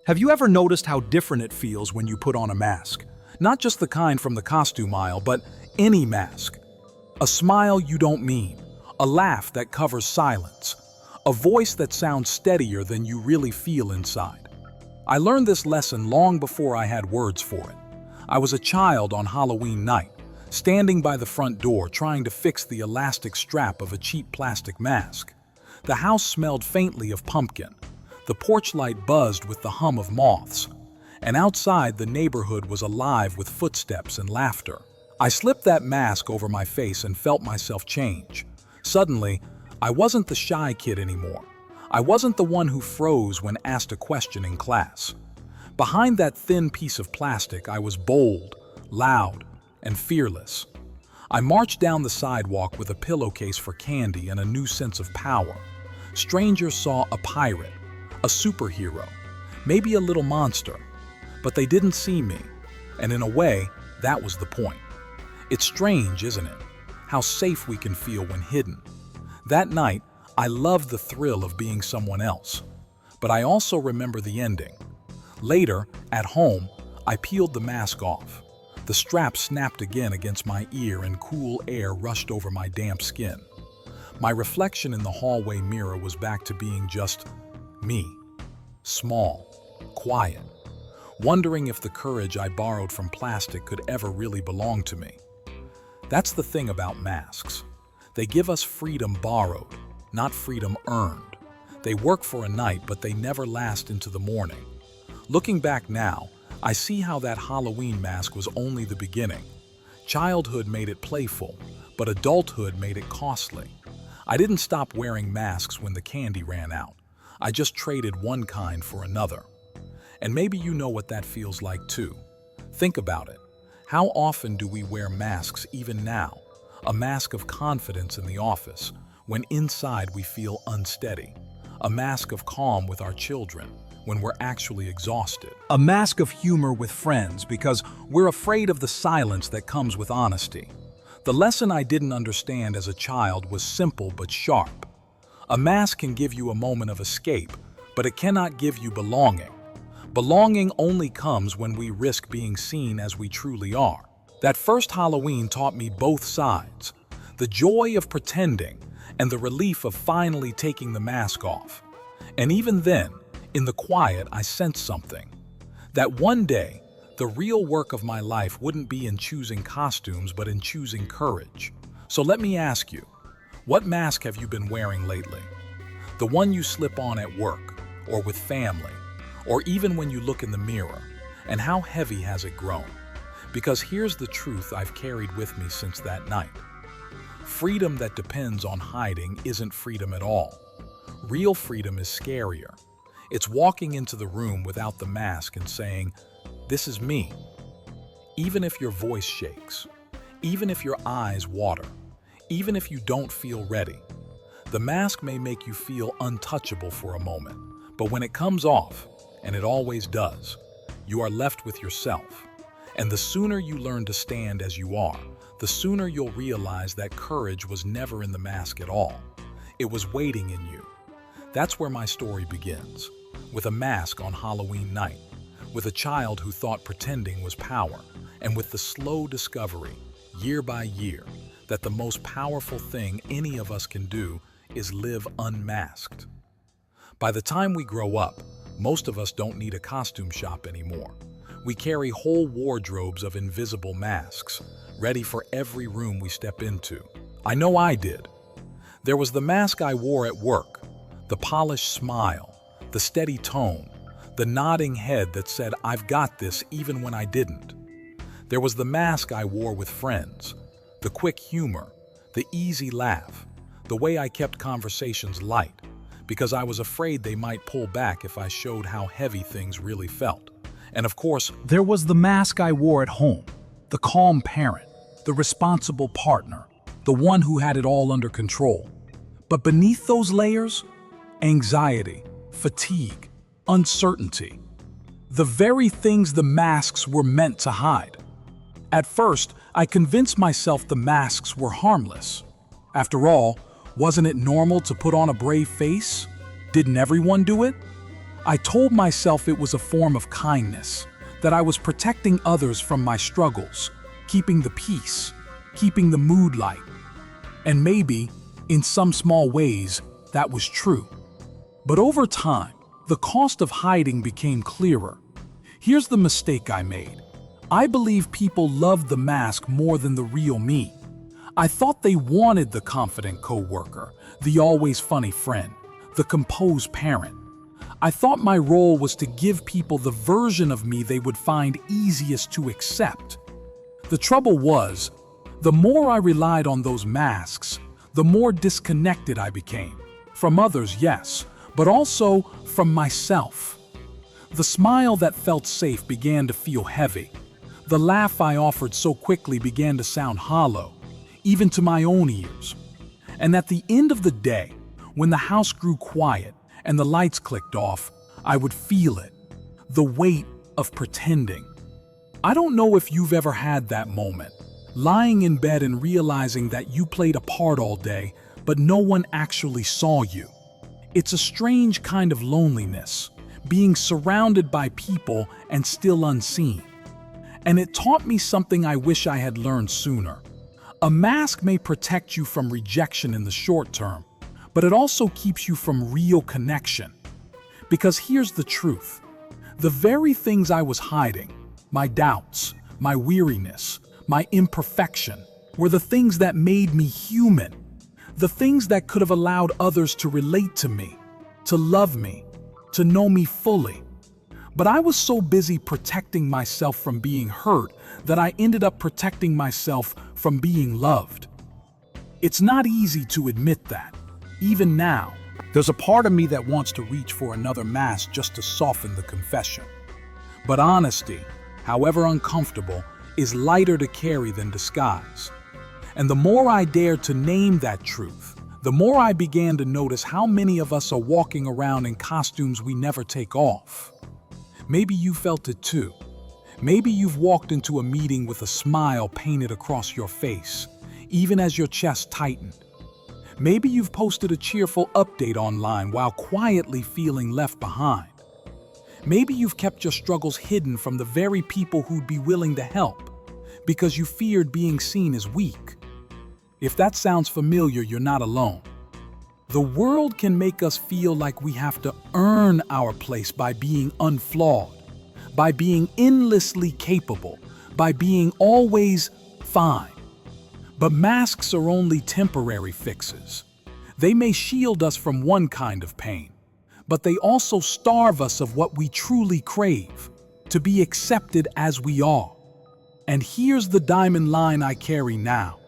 Have you ever noticed how different it feels when you put on a mask? Not just the kind from the costume aisle, but any mask. A smile you don't mean, a laugh that covers silence, a voice that sounds steadier than you really feel inside. I learned this lesson long before I had words for it. I was a child on Halloween night, standing by the front door trying to fix the elastic strap of a cheap plastic mask. The house smelled faintly of pumpkin. The porch light buzzed with the hum of moths, and outside the neighborhood was alive with footsteps and laughter. I slipped that mask over my face and felt myself change. Suddenly, I wasn't the shy kid anymore. I wasn't the one who froze when asked a question in class. Behind that thin piece of plastic, I was bold, loud, and fearless. I marched down the sidewalk with a pillowcase for candy and a new sense of power. Strangers saw a pirate, a superhero, maybe a little monster, but they didn't see me, and in a way, that was the point. It's strange, isn't it? How safe we can feel when hidden. That night, I loved the thrill of being someone else, but I also remember the ending. Later, at home, I peeled the mask off. The strap snapped again against my ear and cool air rushed over my damp skin. My reflection in the hallway mirror was back to being just me. Small, quiet, wondering if the courage I borrowed from plastic could ever really belong to me. That's the thing about masks. They give us freedom borrowed, not freedom earned. They work for a night, but they never last into the morning. Looking back now, I see how that Halloween mask was only the beginning. Childhood made it playful, but adulthood made it costly. I didn't stop wearing masks when the candy ran out. I just traded one kind for another. And maybe you know what that feels like too. Think about it. How often do we wear masks even now? A mask of confidence in the office, when inside we feel unsteady. A mask of calm with our children, when we're actually exhausted. A mask of humor with friends because we're afraid of the silence that comes with honesty. The lesson I didn't understand as a child was simple but sharp. A mask can give you a moment of escape, but it cannot give you belonging. Belonging only comes when we risk being seen as we truly are. That first Halloween taught me both sides, the joy of pretending and the relief of finally taking the mask off. And even then, in the quiet, I sensed something. That one day, the real work of my life wouldn't be in choosing costumes, but in choosing courage. So let me ask you, what mask have you been wearing lately? The one you slip on at work, or with family, or even when you look in the mirror, and how heavy has it grown? Because here's the truth I've carried with me since that night. Freedom that depends on hiding isn't freedom at all. Real freedom is scarier. It's walking into the room without the mask and saying, "This is me." Even if your voice shakes, even if your eyes water, even if you don't feel ready. The mask may make you feel untouchable for a moment, but when it comes off, and it always does, you are left with yourself. And the sooner you learn to stand as you are, the sooner you'll realize that courage was never in the mask at all. It was waiting in you. That's where my story begins, with a mask on Halloween night, with a child who thought pretending was power, and with the slow discovery, year by year, that the most powerful thing any of us can do is live unmasked. By the time we grow up, most of us don't need a costume shop anymore. We carry whole wardrobes of invisible masks, ready for every room we step into. I know I did. There was the mask I wore at work, the polished smile, the steady tone, the nodding head that said, "I've got this," even when I didn't. There was the mask I wore with friends, the quick humor, the easy laugh, the way I kept conversations light, because I was afraid they might pull back if I showed how heavy things really felt. And of course, there was the mask I wore at home, the calm parent, the responsible partner, the one who had it all under control. But beneath those layers, anxiety, fatigue, uncertainty, the very things the masks were meant to hide. At first, I convinced myself the masks were harmless. After all, wasn't it normal to put on a brave face? Didn't everyone do it? I told myself it was a form of kindness, that I was protecting others from my struggles, keeping the peace, keeping the mood light. And maybe, in some small ways, that was true. But over time, the cost of hiding became clearer. Here's the mistake I made. I believe people loved the mask more than the real me. I thought they wanted the confident coworker, the always funny friend, the composed parent. I thought my role was to give people the version of me they would find easiest to accept. The trouble was, the more I relied on those masks, the more disconnected I became. From others, yes, but also from myself. The smile that felt safe began to feel heavy. The laugh I offered so quickly began to sound hollow, even to my own ears. And at the end of the day, when the house grew quiet and the lights clicked off, I would feel it, the weight of pretending. I don't know if you've ever had that moment, lying in bed and realizing that you played a part all day, but no one actually saw you. It's a strange kind of loneliness, being surrounded by people and still unseen. And it taught me something I wish I had learned sooner. A mask may protect you from rejection in the short term, but it also keeps you from real connection. Because here's the truth. The very things I was hiding, my doubts, my weariness, my imperfection, were the things that made me human. The things that could have allowed others to relate to me, to love me, to know me fully. But I was so busy protecting myself from being hurt that I ended up protecting myself from being loved. It's not easy to admit that. Even now, there's a part of me that wants to reach for another mask just to soften the confession. But honesty, however uncomfortable, is lighter to carry than disguise. And the more I dared to name that truth, the more I began to notice how many of us are walking around in costumes we never take off. Maybe you felt it too. Maybe you've walked into a meeting with a smile painted across your face, even as your chest tightened. Maybe you've posted a cheerful update online while quietly feeling left behind. Maybe you've kept your struggles hidden from the very people who'd be willing to help, because you feared being seen as weak. If that sounds familiar, you're not alone. The world can make us feel like we have to earn our place by being unflawed, by being endlessly capable, by being always fine. But masks are only temporary fixes. They may shield us from one kind of pain, but they also starve us of what we truly crave, to be accepted as we are. And here's the diamond line I carry now.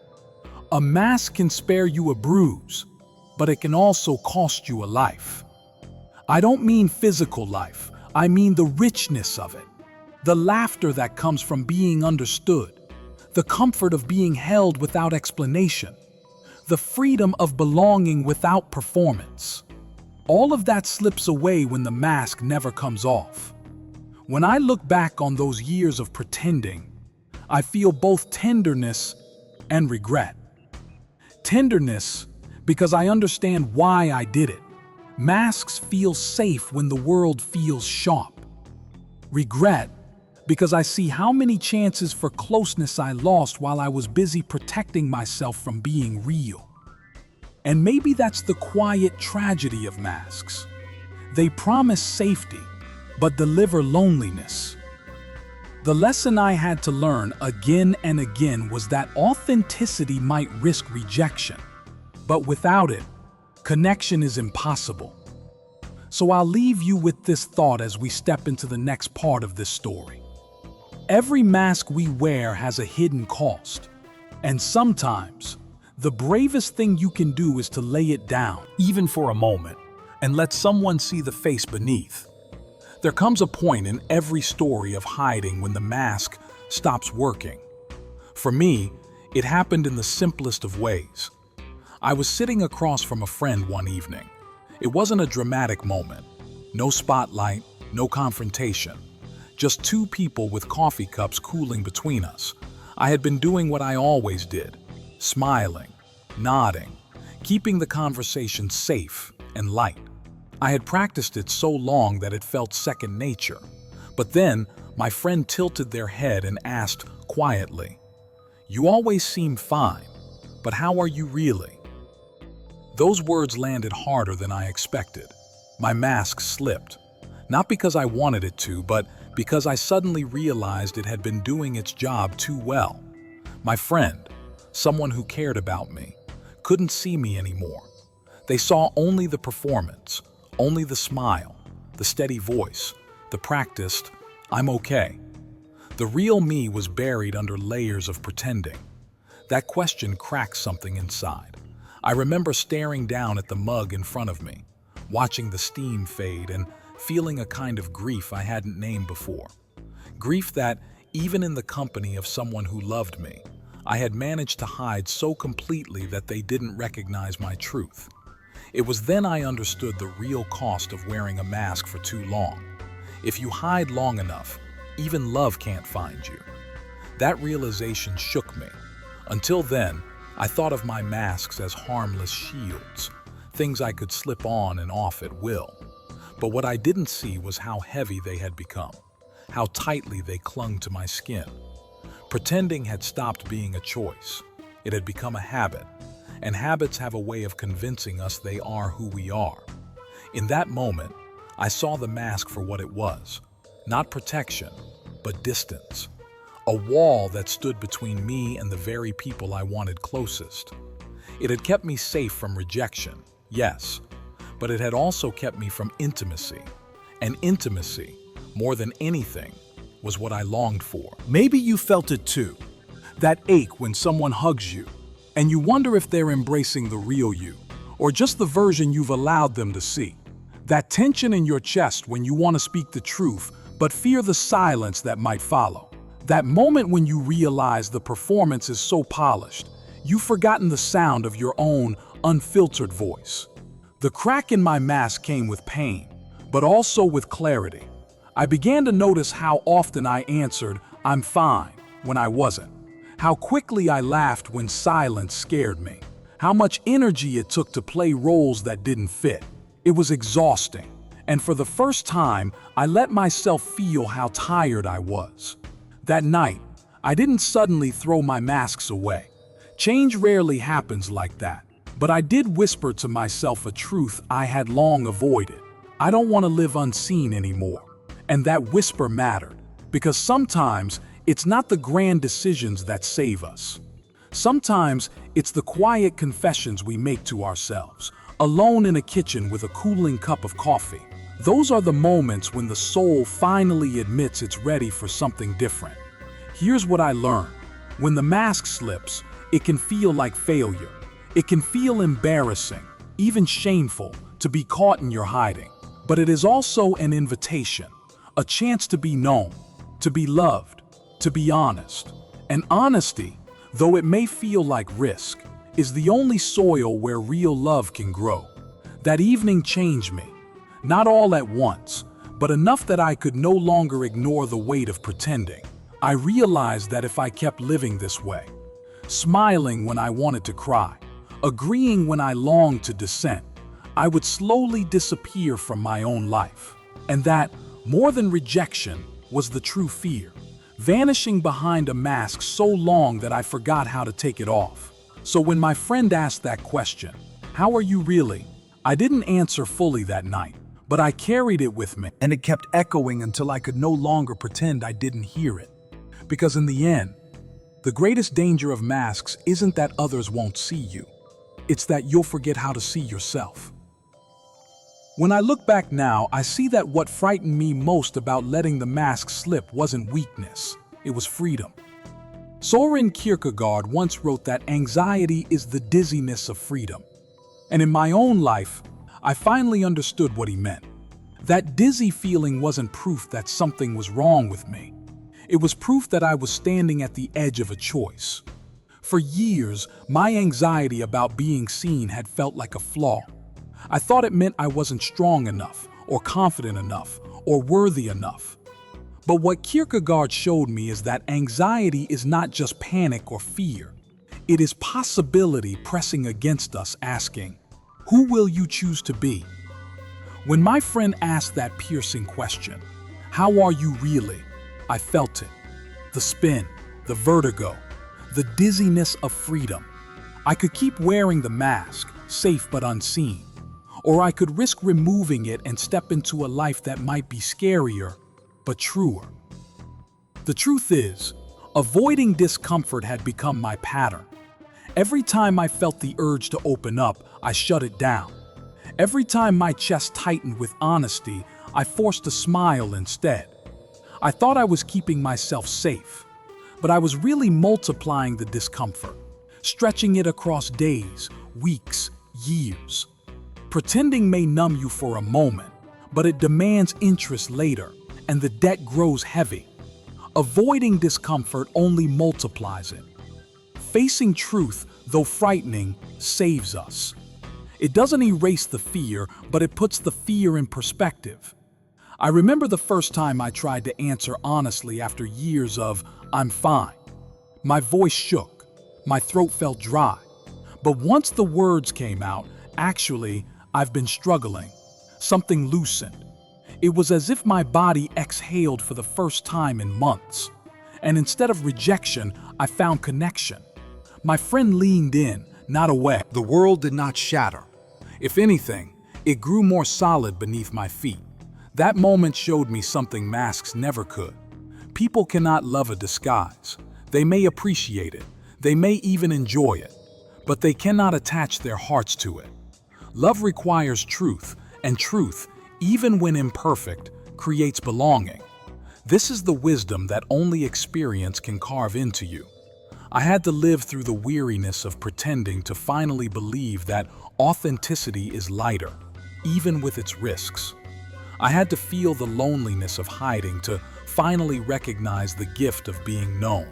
A mask can spare you a bruise, but it can also cost you a life. I don't mean physical life, I mean the richness of it. The laughter that comes from being understood, the comfort of being held without explanation, the freedom of belonging without performance. All of that slips away when the mask never comes off. When I look back on those years of pretending, I feel both tenderness and regret. Tenderness because I understand why I did it. Masks feel safe when the world feels sharp. Regret because I see how many chances for closeness I lost while I was busy protecting myself from being real. And maybe that's the quiet tragedy of masks. They promise safety, but deliver loneliness. The lesson I had to learn again and again was that authenticity might risk rejection, but without it, connection is impossible. So I'll leave you with this thought as we step into the next part of this story. Every mask we wear has a hidden cost, and sometimes the bravest thing you can do is to lay it down, even for a moment, and let someone see the face beneath. There comes a point in every story of hiding when the mask stops working. For me, it happened in the simplest of ways. I was sitting across from a friend one evening. It wasn't a dramatic moment. No spotlight, no confrontation. Just two people with coffee cups cooling between us. I had been doing what I always did, smiling, nodding, keeping the conversation safe and light. I had practiced it so long that it felt second nature. But then, my friend tilted their head and asked quietly, "You always seem fine, but how are you really?" Those words landed harder than I expected. My mask slipped, not because I wanted it to, but because I suddenly realized it had been doing its job too well. My friend, someone who cared about me, couldn't see me anymore. They saw only the performance, only the smile, the steady voice, the practiced, "I'm okay." The real me was buried under layers of pretending. That question cracked something inside. I remember staring down at the mug in front of me, watching the steam fade and feeling a kind of grief I hadn't named before. Grief that, even in the company of someone who loved me, I had managed to hide so completely that they didn't recognize my truth. It was then I understood the real cost of wearing a mask for too long. If you hide long enough, even love can't find you. That realization shook me. Until then, I thought of my masks as harmless shields, things I could slip on and off at will. But what I didn't see was how heavy they had become, how tightly they clung to my skin. Pretending had stopped being a choice. It had become a habit, and habits have a way of convincing us they are who we are. In that moment, I saw the mask for what it was, not protection, but distance. A wall that stood between me and the very people I wanted closest. It had kept me safe from rejection, yes, but it had also kept me from intimacy. And intimacy, more than anything, was what I longed for. Maybe you felt it too. That ache when someone hugs you, and you wonder if they're embracing the real you, or just the version you've allowed them to see. That tension in your chest when you want to speak the truth, but fear the silence that might follow. That moment when you realize the performance is so polished, you've forgotten the sound of your own unfiltered voice. The crack in my mask came with pain, but also with clarity. I began to notice how often I answered, "I'm fine," when I wasn't. How quickly I laughed when silence scared me. How much energy it took to play roles that didn't fit. It was exhausting, and for the first time, I let myself feel how tired I was. That night, I didn't suddenly throw my masks away. Change rarely happens like that, but I did whisper to myself a truth I had long avoided. I don't want to live unseen anymore. And that whisper mattered, because sometimes it's not the grand decisions that save us. Sometimes it's the quiet confessions we make to ourselves, alone in a kitchen with a cooling cup of coffee. Those are the moments when the soul finally admits it's ready for something different. Here's what I learned. When the mask slips, it can feel like failure. It can feel embarrassing, even shameful, to be caught in your hiding. But it is also an invitation, a chance to be known, to be loved, to be honest. And honesty, though it may feel like risk, is the only soil where real love can grow. That evening changed me. Not all at once, but enough that I could no longer ignore the weight of pretending. I realized that if I kept living this way, smiling when I wanted to cry, agreeing when I longed to dissent, I would slowly disappear from my own life. And that, more than rejection, was the true fear, vanishing behind a mask so long that I forgot how to take it off. So when my friend asked that question, "How are you really?" I didn't answer fully that night, but I carried it with me, and it kept echoing until I could no longer pretend I didn't hear it. Because in the end, the greatest danger of masks isn't that others won't see you. It's that you'll forget how to see yourself. When I look back now, I see that what frightened me most about letting the mask slip wasn't weakness, it was freedom. Søren Kierkegaard once wrote that anxiety is the dizziness of freedom. And in my own life, I finally understood what he meant. That dizzy feeling wasn't proof that something was wrong with me. It was proof that I was standing at the edge of a choice. For years, my anxiety about being seen had felt like a flaw. I thought it meant I wasn't strong enough, or confident enough, or worthy enough. But what Kierkegaard showed me is that anxiety is not just panic or fear. It is possibility pressing against us, asking, "Who will you choose to be?" When my friend asked that piercing question, "How are you really?" I felt it. The spin, the vertigo, the dizziness of freedom. I could keep wearing the mask, safe but unseen. Or I could risk removing it and step into a life that might be scarier, but truer. The truth is, avoiding discomfort had become my pattern. Every time I felt the urge to open up, I shut it down. Every time my chest tightened with honesty, I forced a smile instead. I thought I was keeping myself safe, but I was really multiplying the discomfort, stretching it across days, weeks, years. Pretending may numb you for a moment, but it demands interest later, and the debt grows heavy. Avoiding discomfort only multiplies it. Facing truth, though frightening, saves us. It doesn't erase the fear, but it puts the fear in perspective. I remember the first time I tried to answer honestly after years of, "I'm fine." My voice shook, my throat felt dry. But once the words came out, "Actually, I've been struggling," something loosened. It was as if my body exhaled for the first time in months. And instead of rejection, I found connection. My friend leaned in, not away. The world did not shatter. If anything, it grew more solid beneath my feet. That moment showed me something masks never could. People cannot love a disguise. They may appreciate it. They may even enjoy it. But they cannot attach their hearts to it. Love requires truth, and truth, even when imperfect, creates belonging. This is the wisdom that only experience can carve into you. I had to live through the weariness of pretending to finally believe that authenticity is lighter, even with its risks. I had to feel the loneliness of hiding to finally recognize the gift of being known.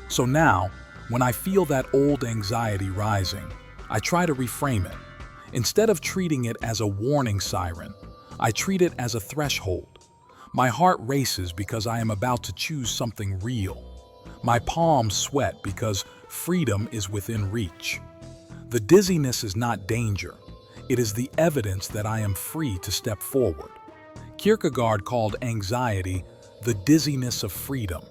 So now, when I feel that old anxiety rising, I try to reframe it. Instead of treating it as a warning siren, I treat it as a threshold. My heart races because I am about to choose something real. My palms sweat because freedom is within reach. The dizziness is not danger. It is the evidence that I am free to step forward. Kierkegaard called anxiety the dizziness of freedom,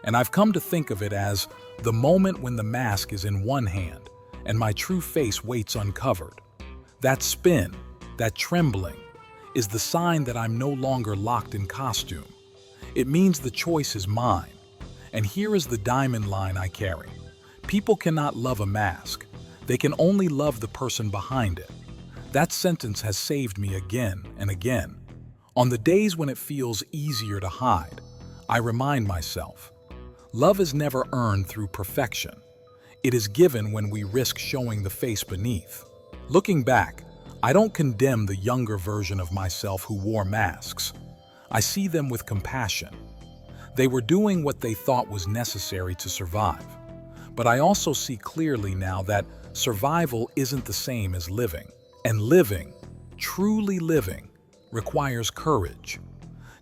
and I've come to think of it as the moment when the mask is in one hand and my true face waits uncovered. That spin, that trembling, is the sign that I'm no longer locked in costume. It means the choice is mine. And here is the diamond line I carry. People cannot love a mask. They can only love the person behind it. That sentence has saved me again and again. On the days when it feels easier to hide, I remind myself, love is never earned through perfection. It is given when we risk showing the face beneath. Looking back, I don't condemn the younger version of myself who wore masks. I see them with compassion. They were doing what they thought was necessary to survive. But I also see clearly now that survival isn't the same as living. And living, truly living, requires courage.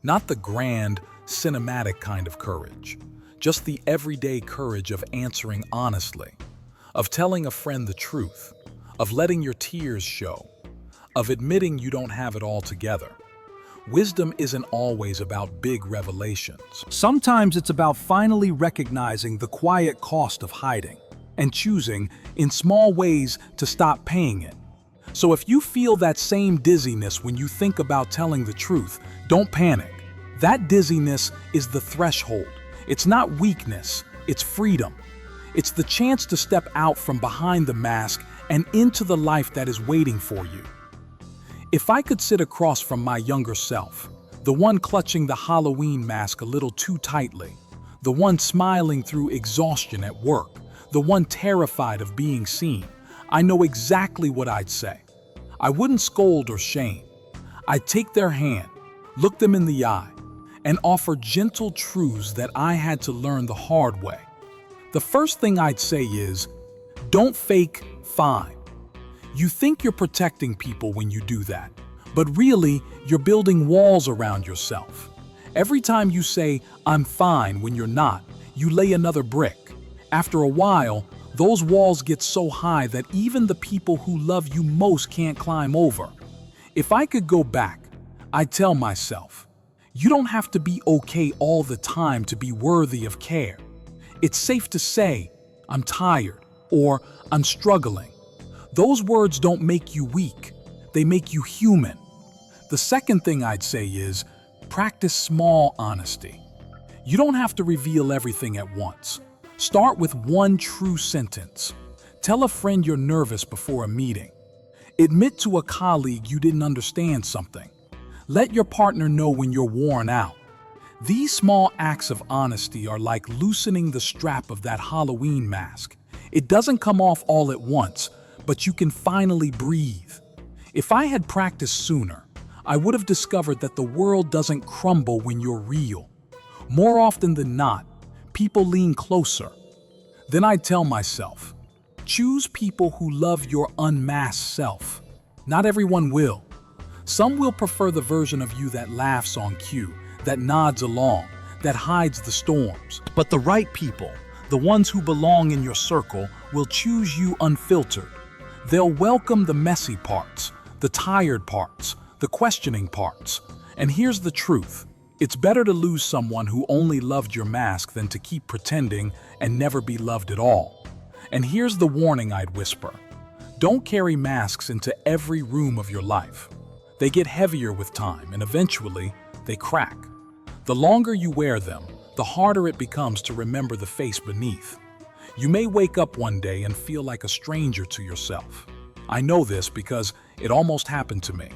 Not the grand, cinematic kind of courage, just the everyday courage of answering honestly, of telling a friend the truth, of letting your tears show, of admitting you don't have it all together. Wisdom isn't always about big revelations. Sometimes it's about finally recognizing the quiet cost of hiding and choosing, in small ways, to stop paying it. So if you feel that same dizziness when you think about telling the truth, don't panic. That dizziness is the threshold. It's not weakness, it's freedom. It's the chance to step out from behind the mask and into the life that is waiting for you. If I could sit across from my younger self, the one clutching the Halloween mask a little too tightly, the one smiling through exhaustion at work, the one terrified of being seen, I know exactly what I'd say. I wouldn't scold or shame. I'd take their hand, look them in the eye, and offer gentle truths that I had to learn the hard way. The first thing I'd say is, don't fake fine. You think you're protecting people when you do that, but really, you're building walls around yourself. Every time you say, "I'm fine," when you're not, you lay another brick. After a while, those walls get so high that even the people who love you most can't climb over. If I could go back, I tell myself, you don't have to be okay all the time to be worthy of care. It's safe to say, I'm tired, or I'm struggling. Those words don't make you weak, they make you human. The second thing I'd say is, practice small honesty. You don't have to reveal everything at once. Start with one true sentence. Tell a friend you're nervous before a meeting. Admit to a colleague you didn't understand something. Let your partner know when you're worn out. These small acts of honesty are like loosening the strap of that Halloween mask. It doesn't come off all at once, but you can finally breathe. If I had practiced sooner, I would have discovered that the world doesn't crumble when you're real. More often than not, people lean closer. Then I tell myself, choose people who love your unmasked self. Not everyone will. Some will prefer the version of you that laughs on cue, that nods along, that hides the storms. But the right people, the ones who belong in your circle, will choose you unfiltered. They'll welcome the messy parts, the tired parts, the questioning parts. And here's the truth. It's better to lose someone who only loved your mask than to keep pretending and never be loved at all. And here's the warning I'd whisper. Don't carry masks into every room of your life. They get heavier with time, and eventually, they crack. The longer you wear them, the harder it becomes to remember the face beneath. You may wake up one day and feel like a stranger to yourself. I know this because it almost happened to me.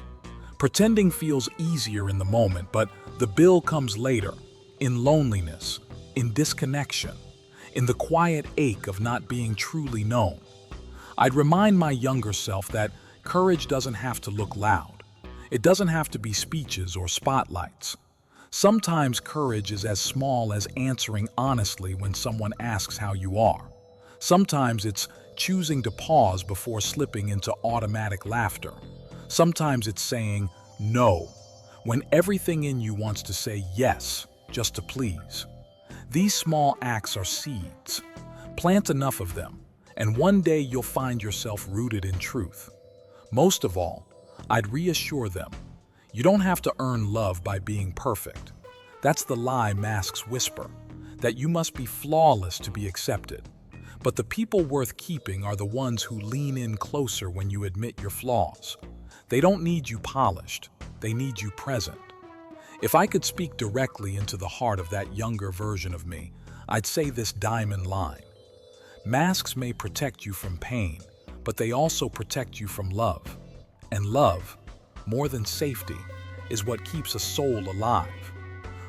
Pretending feels easier in the moment, but the bill comes later, in loneliness, in disconnection, in the quiet ache of not being truly known. I'd remind my younger self that courage doesn't have to look loud. It doesn't have to be speeches or spotlights. Sometimes courage is as small as answering honestly when someone asks how you are. Sometimes it's choosing to pause before slipping into automatic laughter. Sometimes it's saying no when everything in you wants to say yes, just to please. These small acts are seeds. Plant enough of them, and one day you'll find yourself rooted in truth. Most of all, I'd reassure them, you don't have to earn love by being perfect. That's the lie masks whisper, that you must be flawless to be accepted. But the people worth keeping are the ones who lean in closer when you admit your flaws. They don't need you polished, they need you present. If I could speak directly into the heart of that younger version of me, I'd say this diamond line. Masks may protect you from pain, but they also protect you from love. And love, more than safety, is what keeps a soul alive.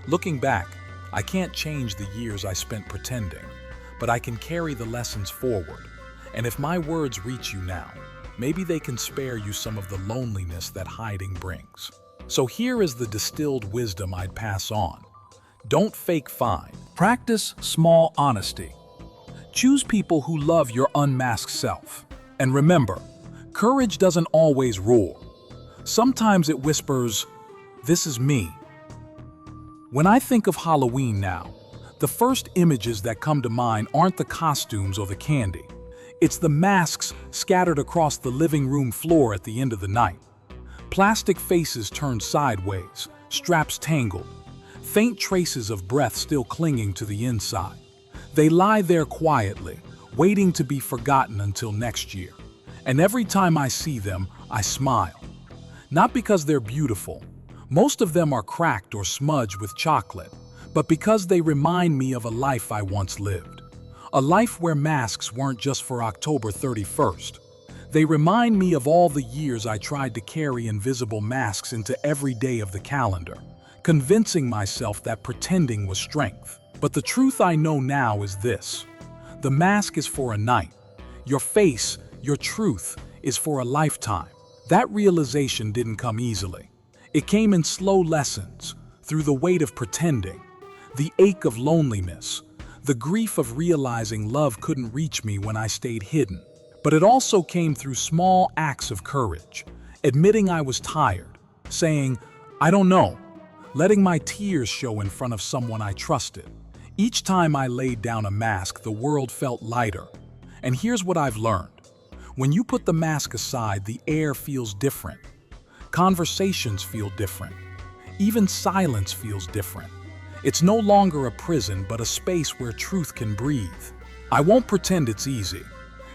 Looking back, I can't change the years I spent pretending, but I can carry the lessons forward. And if my words reach you now, maybe they can spare you some of the loneliness that hiding brings. So here is the distilled wisdom I'd pass on. Don't fake fine. Practice small honesty. Choose people who love your unmasked self. And remember, courage doesn't always roar. Sometimes it whispers, "This is me." When I think of Halloween now, the first images that come to mind aren't the costumes or the candy. It's the masks scattered across the living room floor at the end of the night. Plastic faces turned sideways, straps tangled, faint traces of breath still clinging to the inside. They lie there quietly, waiting to be forgotten until next year. And every time I see them, I smile. Not because they're beautiful. Most of them are cracked or smudged with chocolate, but because they remind me of a life I once lived. A life where masks weren't just for October 31st. They remind me of all the years I tried to carry invisible masks into every day of the calendar, convincing myself that pretending was strength. But the truth I know now is this. The mask is for a night. Your face, your truth, is for a lifetime. That realization didn't come easily. It came in slow lessons, through the weight of pretending, the ache of loneliness, the grief of realizing love couldn't reach me when I stayed hidden. But it also came through small acts of courage, admitting I was tired, saying, "I don't know," letting my tears show in front of someone I trusted. Each time I laid down a mask, the world felt lighter. And here's what I've learned. When you put the mask aside, the air feels different. Conversations feel different. Even silence feels different. It's no longer a prison, but a space where truth can breathe. I won't pretend it's easy.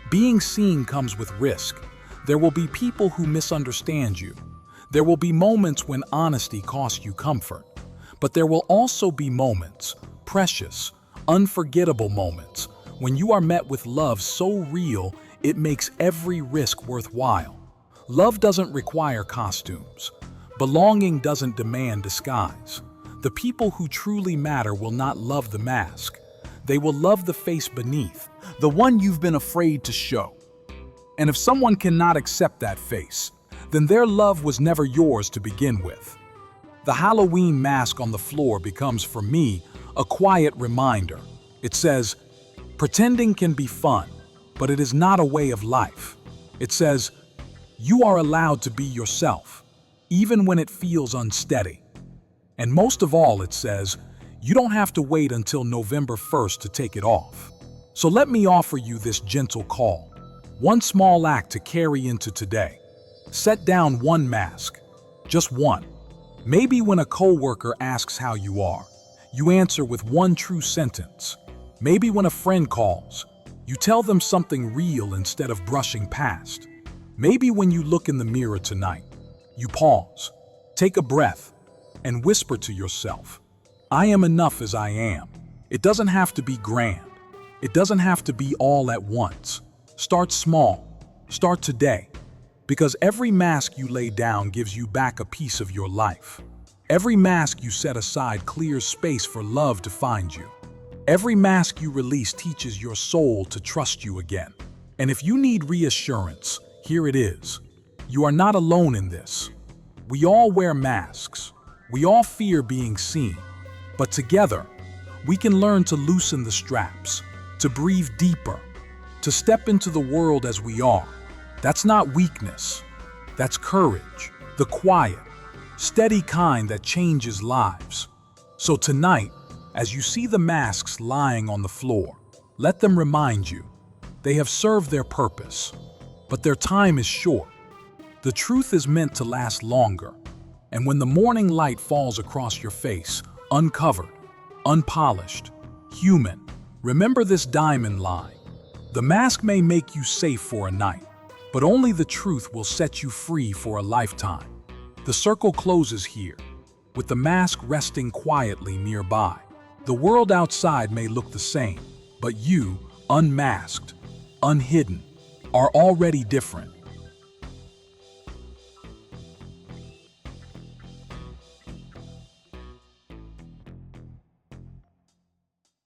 Being seen comes with risk. There will be people who misunderstand you. There will be moments when honesty costs you comfort. But there will also be moments, precious, unforgettable moments, when you are met with love so real it makes every risk worthwhile. Love doesn't require costumes. Belonging doesn't demand disguise. The people who truly matter will not love the mask. They will love the face beneath, the one you've been afraid to show. And if someone cannot accept that face, then their love was never yours to begin with. The Halloween mask on the floor becomes, for me, a quiet reminder. It says, pretending can be fun, but it is not a way of life. It says, you are allowed to be yourself, even when it feels unsteady. And most of all, it says, you don't have to wait until November 1st to take it off. So let me offer you this gentle call. One small act to carry into today. Set down one mask, just one. Maybe when a coworker asks how you are, you answer with one true sentence. Maybe when a friend calls, you tell them something real instead of brushing past. Maybe when you look in the mirror tonight, you pause, take a breath, and whisper to yourself, I am enough as I am. It doesn't have to be grand. It doesn't have to be all at once. Start small. Start today. Because every mask you lay down gives you back a piece of your life. Every mask you set aside clears space for love to find you. Every mask you release teaches your soul to trust you again. And if you need reassurance, here it is. You are not alone in this. We all wear masks. We all fear being seen. But together, we can learn to loosen the straps, to breathe deeper, to step into the world as we are. That's not weakness. That's courage, the quiet, steady kind that changes lives. So tonight, as you see the masks lying on the floor, let them remind you, they have served their purpose, but their time is short. The truth is meant to last longer, and when the morning light falls across your face, uncovered, unpolished, human, remember this diamond line. The mask may make you safe for a night, but only the truth will set you free for a lifetime. The circle closes here, with the mask resting quietly nearby. The world outside may look the same, but you, unmasked, unhidden, are already different.